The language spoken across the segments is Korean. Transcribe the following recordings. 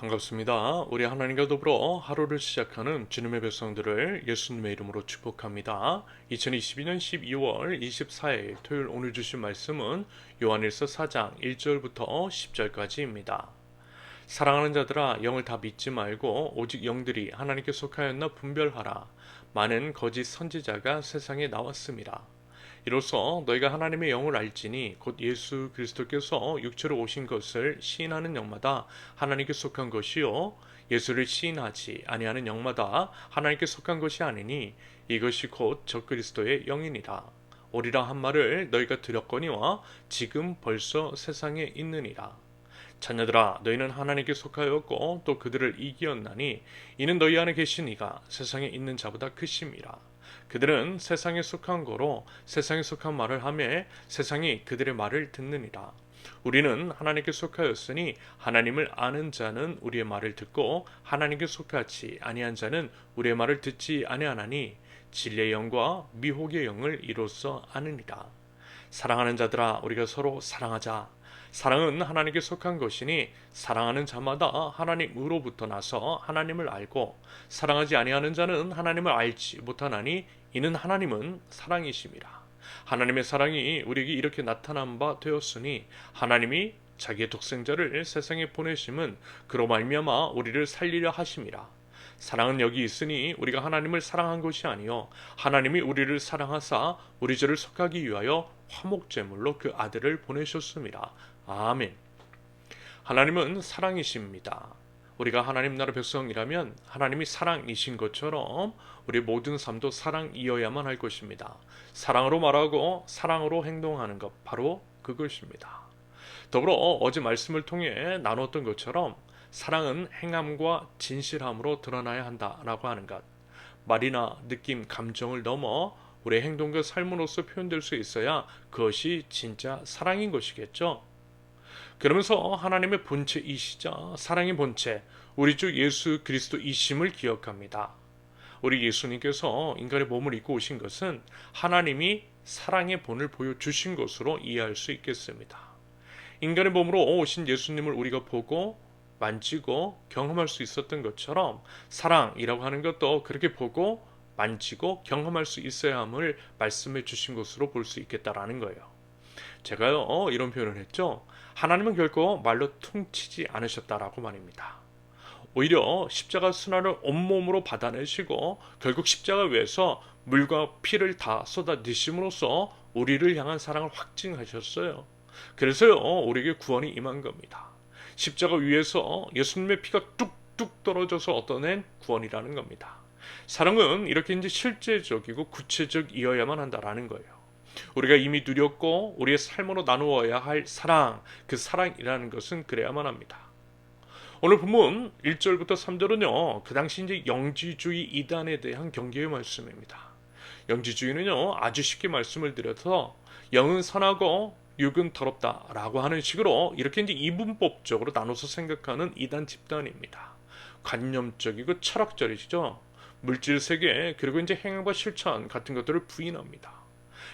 반갑습니다. 우리 하나님과 더불어 하루를 시작하는 주님의 백성들을 예수님의 이름으로 축복합니다. 2022년 12월 24일 토요일 오늘 주신 말씀은 요한일서 4장 1절부터 10절까지입니다. 사랑하는 자들아 영을 다 믿지 말고 오직 영들이 하나님께 속하였나 분별하라. 많은 거짓 선지자가 세상에 나왔습니다. 이로써 너희가 하나님의 영을 알지니 곧 예수 그리스도께서 육체로 오신 것을 시인하는 영마다 하나님께 속한 것이요 예수를 시인하지 아니하는 영마다 하나님께 속한 것이 아니니 이것이 곧 적그리스도의 영이니라. 오리라 한 말을 너희가 들었거니와 지금 벌써 세상에 있느니라. 자녀들아 너희는 하나님께 속하였고 또 그들을 이기었나니 이는 너희 안에 계신 이가 세상에 있는 자보다 크심이라. 그들은 세상에 속한 거로 세상에 속한 말을 하며 세상이 그들의 말을 듣느니라. 우리는 하나님께 속하였으니 하나님을 아는 자는 우리의 말을 듣고 하나님께 속하지 아니한 자는 우리의 말을 듣지 아니하나니 진리의 영과 미혹의 영을 이로써 아느니라. 사랑하는 자들아 우리가 서로 사랑하자. 사랑은 하나님께 속한 것이니 사랑하는 자마다 하나님으로부터 나서 하나님을 알고 사랑하지 아니하는 자는 하나님을 알지 못하나니 이는 하나님은 사랑이심이라. 하나님의 사랑이 우리에게 이렇게 나타난 바 되었으니 하나님이 자기의 독생자를 세상에 보내심은 그로 말미암아 우리를 살리려 하심이라. 사랑은 여기 있으니 우리가 하나님을 사랑한 것이 아니요 하나님이 우리를 사랑하사 우리 죄를 속하기 위하여 화목제물로 그 아들을 보내셨습니다. 아멘. 하나님은 사랑이십니다. 우리가 하나님 나라 백성이라면 하나님이 사랑이신 것처럼 우리 모든 삶도 사랑이어야만 할 것입니다. 사랑으로 말하고 사랑으로 행동하는 것 바로 그것입니다. 더불어 어제 말씀을 통해 나눴던 것처럼 사랑은 행함과 진실함으로 드러나야 한다라고 하는 것. 말이나 느낌, 감정을 넘어 우리의 행동과 삶으로서 표현될 수 있어야 그것이 진짜 사랑인 것이겠죠. 그러면서 하나님의 본체이시자 사랑의 본체, 우리 주 예수 그리스도이심을 기억합니다. 우리 예수님께서 인간의 몸을 입고 오신 것은 하나님이 사랑의 본을 보여주신 것으로 이해할 수 있겠습니다. 인간의 몸으로 오신 예수님을 우리가 보고 만지고 경험할 수 있었던 것처럼 사랑이라고 하는 것도 그렇게 보고 만지고 경험할 수 있어야 함을 말씀해 주신 것으로 볼 수 있겠다라는 거예요. 제가요 이런 표현을 했죠. 하나님은 결코 말로 퉁치지 않으셨다라고 말입니다. 오히려 십자가 순환을 온몸으로 받아내시고 결국 십자가 위에서 물과 피를 다 쏟아내심으로써 우리를 향한 사랑을 확증하셨어요. 그래서요 우리에게 구원이 임한 겁니다. 십자가 위에서 예수님의 피가 뚝뚝 떨어져서 얻어낸 구원이라는 겁니다. 사랑은 이렇게 이제 실제적이고 구체적이어야만 한다라는 거예요. 우리가 이미 누렸고 우리의 삶으로 나누어야 할 사랑, 그 사랑이라는 것은 그래야만 합니다. 오늘 본문 1절부터 3절은요, 그 당시 이제 영지주의 이단에 대한 경계의 말씀입니다. 영지주의는요, 아주 쉽게 말씀을 드려서 영은 선하고 육은 더럽다라고 하는 식으로 이렇게 이제 이분법적으로 나눠서 생각하는 이단 집단입니다. 관념적이고 철학적이죠. 물질 세계 그리고 이제 행함과 실천 같은 것들을 부인합니다.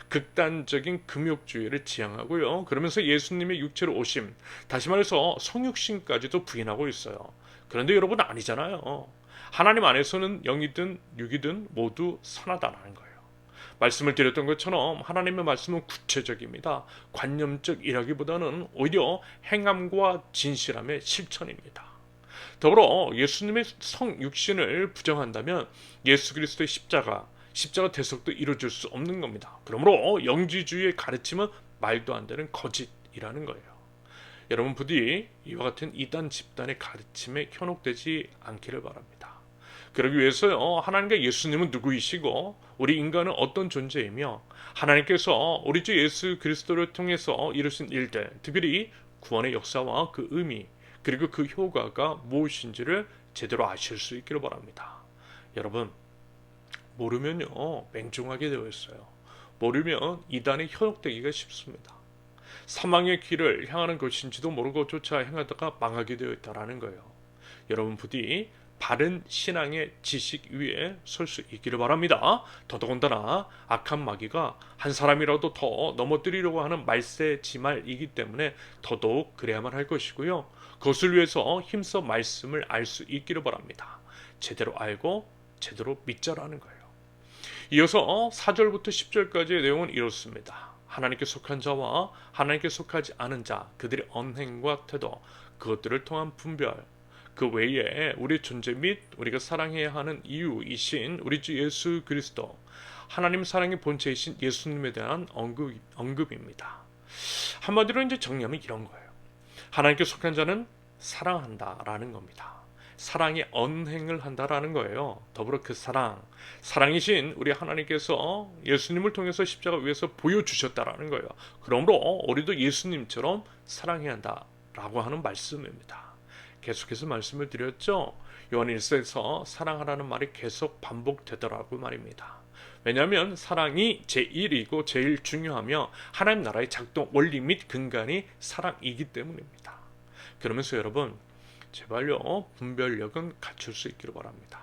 극단적인 금욕주의를 지향하고요. 그러면서 예수님의 육체로 오심, 다시 말해서 성육신까지도 부인하고 있어요. 그런데 여러분 아니잖아요. 하나님 안에서는 영이든 육이든 모두 선하다라는 거예요. 말씀을 드렸던 것처럼 하나님의 말씀은 구체적입니다. 관념적이라기보다는 오히려 행함과 진실함의 실천입니다. 더불어 예수님의 성육신을 부정한다면 예수 그리스도의 십자가 대속도 이루어질 수 없는 겁니다. 그러므로 영지주의의 가르침은 말도 안 되는 거짓이라는 거예요. 여러분 부디 이와 같은 이단 집단의 가르침에 현혹되지 않기를 바랍니다. 그러기 위해서요 하나님과 예수님은 누구이시고 우리 인간은 어떤 존재이며 하나님께서 우리 주 예수 그리스도를 통해서 이루신 일들, 특별히 구원의 역사와 그 의미 그리고 그 효과가 무엇인지를 제대로 아실 수 있기를 바랍니다. 여러분 모르면요 맹종하게 되어 있어요. 모르면 이단에 현혹되기가 쉽습니다. 사망의 길을 향하는 것인지도 모르고 쫓아 행하다가 망하게 되어 있다라는 거예요. 여러분 부디 바른 신앙의 지식 위에 설 수 있기를 바랍니다. 더더군다나 악한 마귀가 한 사람이라도 더 넘어뜨리려고 하는 말세지말이기 때문에 더더욱 그래야만 할 것이고요. 그것을 위해서 힘써 말씀을 알 수 있기를 바랍니다. 제대로 알고 제대로 믿자라는 거예요. 이어서 4절부터 10절까지의 내용은 이렇습니다. 하나님께 속한 자와 하나님께 속하지 않은 자, 그들의 언행과 태도, 그것들을 통한 분별, 그 외에 우리 존재 및 우리가 사랑해야 하는 이유이신 우리 주 예수 그리스도, 하나님 사랑의 본체이신 예수님에 대한 언급입니다. 한마디로 이제 정리하면 이런 거예요. 하나님께 속한 자는 사랑한다라는 겁니다. 사랑의 언행을 한다라는 거예요. 더불어 그 사랑이신 우리 하나님께서 예수님을 통해서 십자가 위에서 보여주셨다라는 거예요. 그러므로 우리도 예수님처럼 사랑해야 한다라고 하는 말씀입니다. 계속해서 말씀을 드렸죠. 요한 1서에서 사랑하라는 말이 계속 반복되더라고 말입니다. 왜냐하면 사랑이 제1이고 제일 중요하며 하나님 나라의 작동 원리 및 근간이 사랑이기 때문입니다. 그러면서 여러분, 제발요, 분별력은 갖출 수 있기를 바랍니다.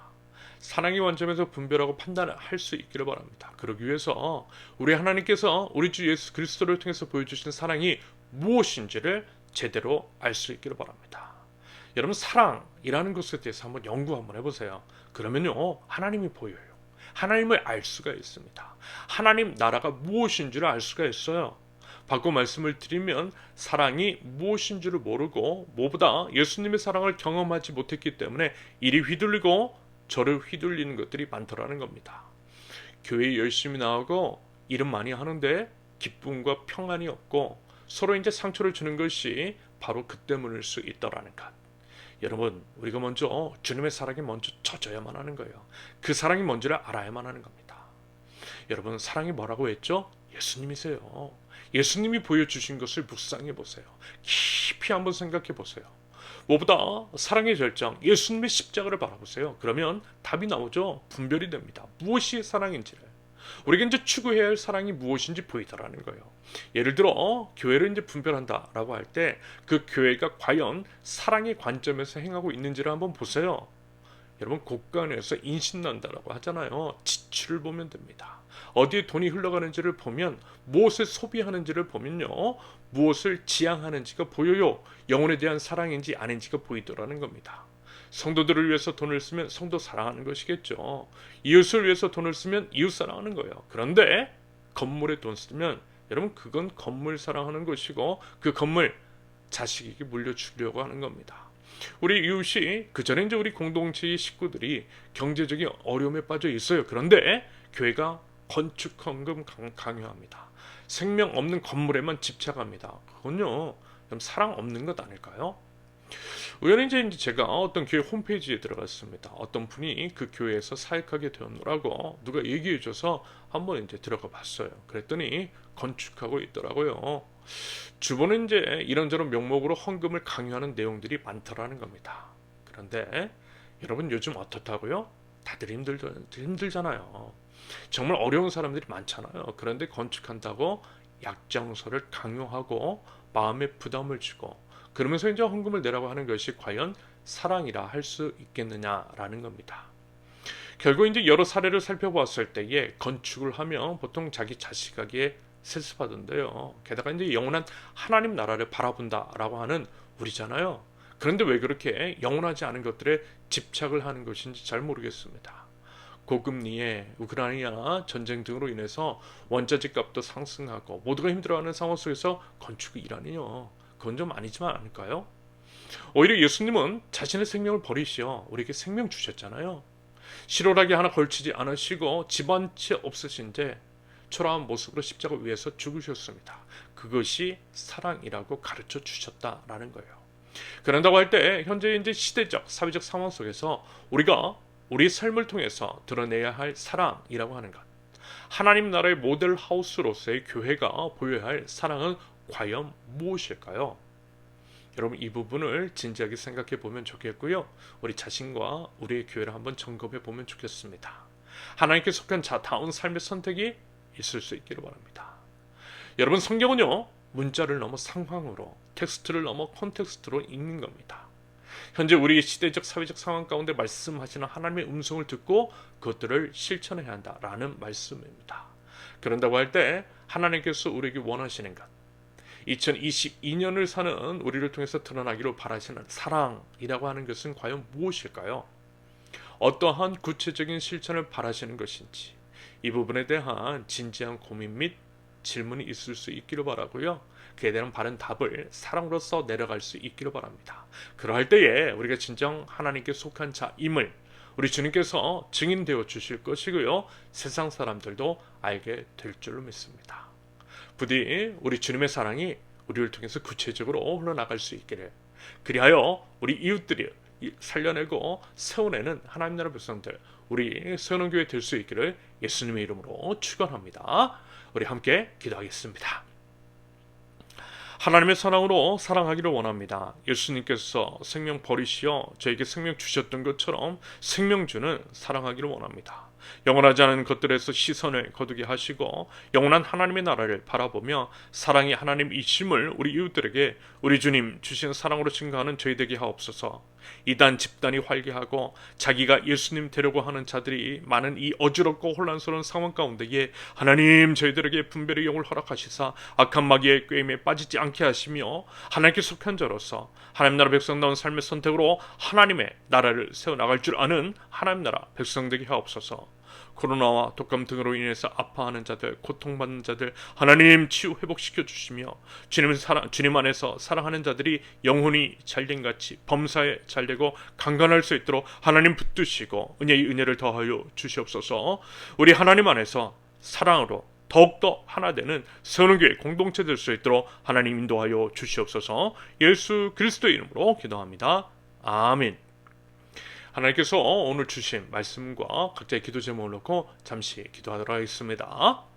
사랑의 관점에서 분별하고 판단을 할 수 있기를 바랍니다. 그러기 위해서 우리 하나님께서 우리 주 예수 그리스도를 통해서 보여주신 사랑이 무엇인지를 제대로 알 수 있기를 바랍니다. 여러분, 사랑이라는 것에 대해서 한번 연구 한번 해보세요. 그러면요, 하나님이 보여요. 하나님을 알 수가 있습니다. 하나님 나라가 무엇인지를 알 수가 있어요. 바꿔 말씀을 드리면 사랑이 무엇인지를 모르고 무엇보다 예수님의 사랑을 경험하지 못했기 때문에 이리 휘둘리고 저를 휘둘리는 것들이 많더라는 겁니다. 교회에 열심히 나오고 일은 많이 하는데 기쁨과 평안이 없고 서로 이제 상처를 주는 것이 바로 그 때문일 수 있더라는 것. 여러분, 우리가 먼저 주님의 사랑이 먼저 젖어야만 하는 거예요. 그 사랑이 뭔지를 알아야만 하는 겁니다. 여러분, 사랑이 뭐라고 했죠? 예수님이세요. 예수님이 보여주신 것을 묵상해 보세요. 깊이 한번 생각해 보세요. 무엇보다 사랑의 절정, 예수님의 십자가를 바라보세요. 그러면 답이 나오죠. 분별이 됩니다. 무엇이 사랑인지를. 우리가 이제 추구해야 할 사랑이 무엇인지 보이더라는 거예요. 예를 들어 교회를 이제 분별한다라고 할 때 그 교회가 과연 사랑의 관점에서 행하고 있는지를 한번 보세요. 여러분, 곳간에서 인신난다라고 하잖아요. 지출을 보면 됩니다. 어디에 돈이 흘러가는지를 보면, 무엇을 소비하는지를 보면요, 무엇을 지향하는지가 보여요. 영혼에 대한 사랑인지 아닌지가 보이더라는 겁니다. 성도들을 위해서 돈을 쓰면 성도 사랑하는 것이겠죠. 이웃을 위해서 돈을 쓰면 이웃 사랑하는 거예요. 그런데 건물에 돈 쓰면 여러분, 그건 건물 사랑하는 것이고 그 건물 자식에게 물려주려고 하는 겁니다. 우리 이웃이 그전에 이제 우리 공동체의 식구들이 경제적인 어려움에 빠져 있어요. 그런데 교회가 건축 헌금 강요합니다. 생명 없는 건물에만 집착합니다. 그건요, 좀 사랑 없는 것 아닐까요? 우연히 이제 제가 어떤 교회 홈페이지에 들어갔습니다. 어떤 분이 그 교회에서 사역하게 되었노라고 누가 얘기해줘서 한번 이제 들어가 봤어요. 그랬더니 건축하고 있더라고요. 주변에 이제 이런저런 명목으로 헌금을 강요하는 내용들이 많더라는 겁니다. 그런데 여러분, 요즘 어떻다고요? 다들 힘들잖아요. 정말 어려운 사람들이 많잖아요. 그런데 건축한다고 약정서를 강요하고 마음에 부담을 주고 그러면서 이제 헌금을 내라고 하는 것이 과연 사랑이라 할 수 있겠느냐라는 겁니다. 결국 이제 여러 사례를 살펴보았을 때에 건축을 하면 보통 자기 자식에게 세습하던데요. 게다가 이제 영원한 하나님 나라를 바라본다라고 하는 우리잖아요. 그런데 왜 그렇게 영원하지 않은 것들에 집착을 하는 것인지 잘 모르겠습니다. 고금리에 우크라이나 전쟁 등으로 인해서 원자재 값도 상승하고 모두가 힘들어하는 상황 속에서 건축이 일하니요. 그건 좀 아니지만 않을까요? 오히려 예수님은 자신의 생명을 버리시어 우리에게 생명 주셨잖아요. 실오라기 하나 걸치지 않으시고 집 한 채 없으신 데 초라한 모습으로 십자가 위에서 죽으셨습니다. 그것이 사랑이라고 가르쳐 주셨다라는 거예요. 그런다고 할 때 현재 이제 시대적 사회적 상황 속에서 우리가 우리 삶을 통해서 드러내야 할 사랑이라고 하는 것, 하나님 나라의 모델 하우스로서의 교회가 보여야 할 사랑은 과연 무엇일까요? 여러분, 이 부분을 진지하게 생각해 보면 좋겠고요. 우리 자신과 우리의 교회를 한번 점검해 보면 좋겠습니다. 하나님께 속한 자다운 삶의 선택이 있을 수 있기를 바랍니다. 여러분, 성경은요, 문자를 넘어 상황으로, 텍스트를 넘어 콘텍스트로 읽는 겁니다. 현재 우리 시대적 사회적 상황 가운데 말씀하시는 하나님의 음성을 듣고 그것들을 실천해야 한다라는 말씀입니다. 그런다고 할 때 하나님께서 우리에게 원하시는 것, 2022년을 사는 우리를 통해서 드러나기로 바라시는 사랑이라고 하는 것은 과연 무엇일까요? 어떠한 구체적인 실천을 바라시는 것인지 이 부분에 대한 진지한 고민 및 질문이 있을 수 있기를 바라고요. 그에 대한 바른 답을 사랑으로서 내려갈 수 있기를 바랍니다. 그러할 때에 우리가 진정 하나님께 속한 자임을 우리 주님께서 증인되어 주실 것이고요. 세상 사람들도 알게 될 줄로 믿습니다. 부디 우리 주님의 사랑이 우리를 통해서 구체적으로 흘러나갈 수 있기를, 그리하여 우리 이웃들이 살려내고 세워내는 하나님 나라 백성들, 우리 세운교회 될 수 있기를 예수님의 이름으로 축원합니다. 우리 함께 기도하겠습니다. 하나님의 사랑으로 사랑하기를 원합니다. 예수님께서 생명 버리시어 저에게 생명 주셨던 것처럼 생명 주는 사랑하기를 원합니다. 영원하지 않은 것들에서 시선을 거두게 하시고 영원한 하나님의 나라를 바라보며 사랑이 하나님이심을 우리 이웃들에게 우리 주님 주신 사랑으로 증거하는 저희 되게 하옵소서. 이단 집단이 활개하고 자기가 예수님 되려고 하는 자들이 많은 이 어지럽고 혼란스러운 상황 가운데에 하나님 저희들에게 분별의 영을 허락하시사 악한 마귀의 꾀임에 빠지지 않게 하시며 하나님께 속한 자로서 하나님 나라 백성다운 삶의 선택으로 하나님의 나라를 세워나갈 줄 아는 하나님 나라 백성 되게 하옵소서. 코로나와 독감 등으로 인해서 아파하는 자들, 고통받는 자들 하나님 치유 회복시켜 주시며 주님 안에서 사랑하는 자들이 영혼이 잘된같이 범사에 잘되고 강건할 수 있도록 하나님 붙드시고 은혜의 은혜를 더하여 주시옵소서. 우리 하나님 안에서 사랑으로 더욱더 하나 되는 선운교회 공동체 될 수 있도록 하나님 인도하여 주시옵소서. 예수 그리스도의 이름으로 기도합니다. 아멘. 하나님께서 오늘 주신 말씀과 각자의 기도 제목을 놓고 잠시 기도하도록 하겠습니다.